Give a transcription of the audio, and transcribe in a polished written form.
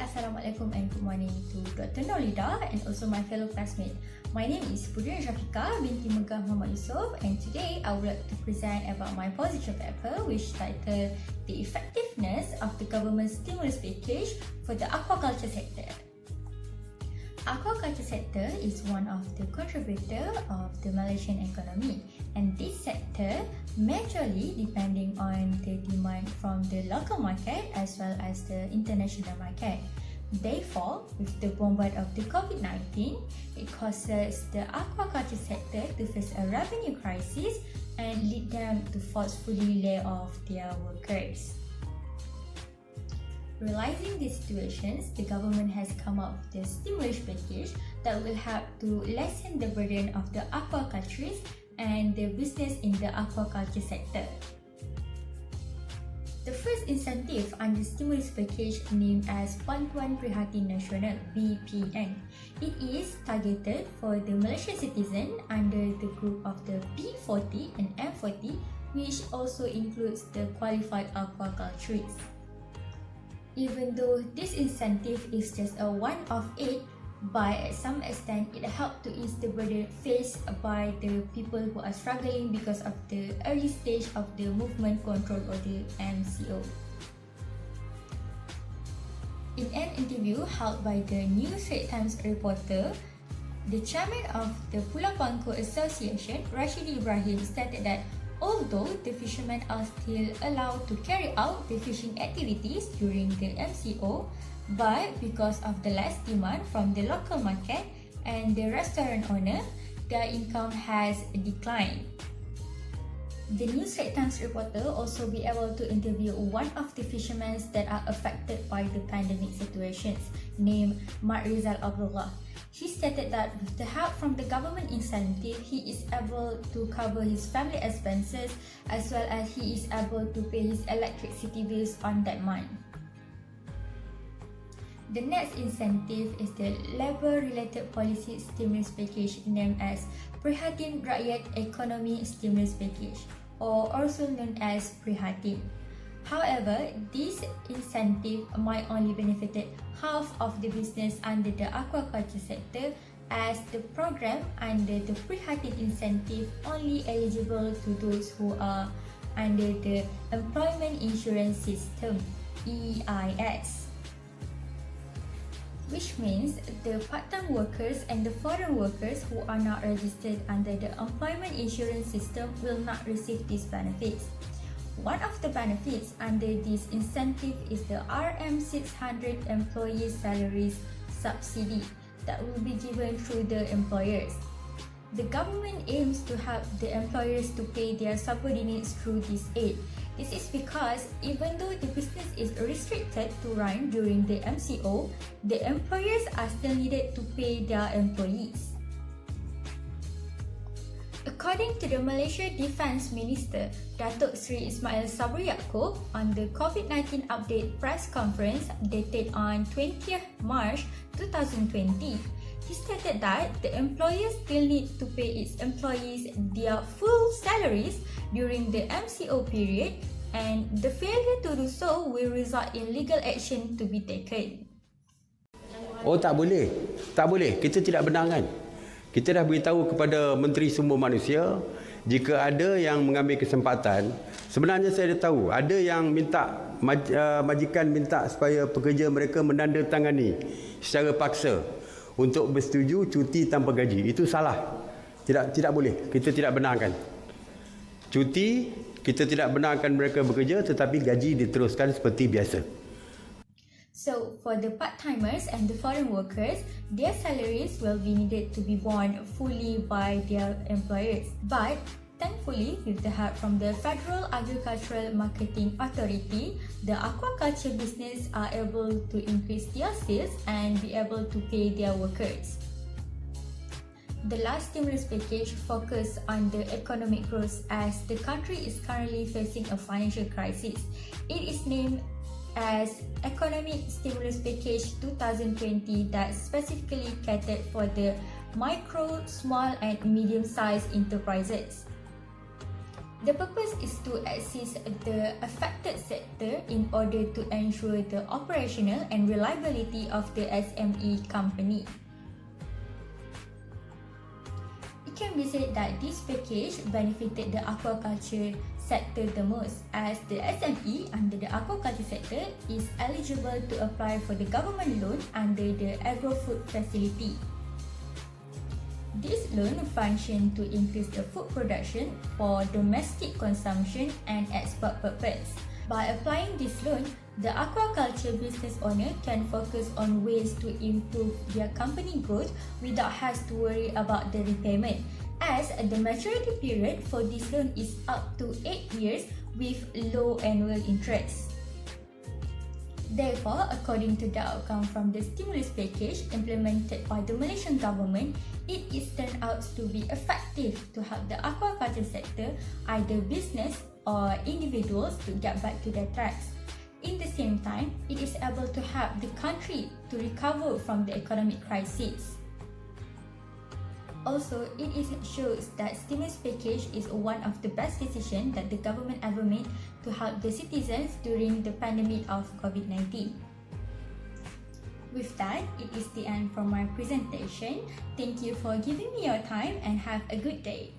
Assalamualaikum and good morning to Dr. Nolida and also my fellow classmates. My name is Pudrin Rafika binti Megah Muhammad Yusof, and today I would like to present about my position paper which titled The Effectiveness of the Government Stimulus Package for the Aquaculture Sector. Aquaculture sector is one of the contributor of the Malaysian economy, and this sector majorly depending on the demand from the local market as well as the international market. Therefore, with the bombard of the COVID-19, it causes the aquaculture sector to face a revenue crisis and lead them to forcefully lay off their workers. Realizing these situations, the government has come up with a stimulus package that will help to lessen the burden of the aquaculturists and the business in the aquaculture sector. The first incentive under stimulus package named as Bantuan Prihatin Nasional (BPN). It is targeted for the Malaysian citizen under the group of the B40 and M40, which also includes the qualified aquaculturists. Even though this incentive is just a one-off aid, but at some extent it helped to ease the burden faced by the people who are struggling because of the early stage of the movement control or the MCO. In an interview held by the New Straits Times reporter, the chairman of the Pulau Bangkok Association, Rashid Ibrahim, stated that although the fishermen are still allowed to carry out the fishing activities during the MCO, but because of the less demand from the local market and the restaurant owner, their income has declined. The New Straits Times reporter also be able to interview one of the fishermen that are affected by the pandemic situations, named Mat Rizal Abdullah. He stated that with the help from the government incentive, he is able to cover his family expenses as well as he is able to pay his electricity bills on that month. The next incentive is the labour-related policy stimulus package named as Prihatin Rakyat Ekonomi Stimulus Package, or also known as Prihatin. However, this incentive might only benefit half of the business under the aquaculture sector, as the program under the Prihatin incentive only eligible to those who are under the Employment Insurance System (EIS), which means the part-time workers and the foreign workers who are not registered under the Employment Insurance System will not receive these benefits. One of the benefits under this incentive is the RM600 employee salaries subsidy that will be given through the employers. The government aims to help the employers to pay their subordinates through this aid. This is because even though the business is restricted to run during the MCO, the employers are still needed to pay their employees. According to the Malaysia Defence Minister, Datuk Seri Ismail Sabri Yaakob, on the COVID-19 update press conference dated on 20th March 2020, he stated that the employer still need to pay its employees their full salaries during the MCO period, and the failure to do so will result in legal action to be taken. Oh, tak boleh. Tak boleh. Kita tidak benarkan. Kita dah beritahu kepada Menteri Sumber Manusia, jika ada yang mengambil kesempatan, sebenarnya saya dah tahu, ada yang minta, majikan minta supaya pekerja mereka menandatangani secara paksa untuk bersetuju cuti tanpa gaji. Itu salah. Tidak boleh. Kita tidak benarkan. Cuti, kita tidak benarkan mereka bekerja, tetapi gaji diteruskan seperti biasa. So, for the part-timers and the foreign workers, their salaries will be needed to be borne fully by their employers. But, thankfully, with the help from the Federal Agricultural Marketing Authority, the aquaculture business are able to increase their sales and be able to pay their workers. The last stimulus package focused on the economic growth as the country is currently facing a financial crisis. It is named as Economic Stimulus Package 2020 that specifically catered for the micro, small and medium-sized enterprises. The purpose is to assist the affected sector in order to ensure the operational and reliability of the SME company. It can be said that this package benefited the aquaculture sector the most, as the SME under the aquaculture sector is eligible to apply for the government loan under the agro-food facility. This loan functions to increase the food production for domestic consumption and export purpose. By applying this loan, the aquaculture business owner can focus on ways to improve their company growth without having to worry about the repayment, as the maturity period for this loan is up to 8 years with low annual interest. Therefore, according to the outcome from the stimulus package implemented by the Malaysian government, it is turned out to be effective to help the aquaculture sector, either business or individuals, to get back to their tracks. In the same time, it is able to help the country to recover from the economic crisis. Also, it shows that stimulus package is one of the best decisions that the government ever made to help the citizens during the pandemic of COVID-19. With that, it is the end from my presentation. Thank you for giving me your time and have a good day.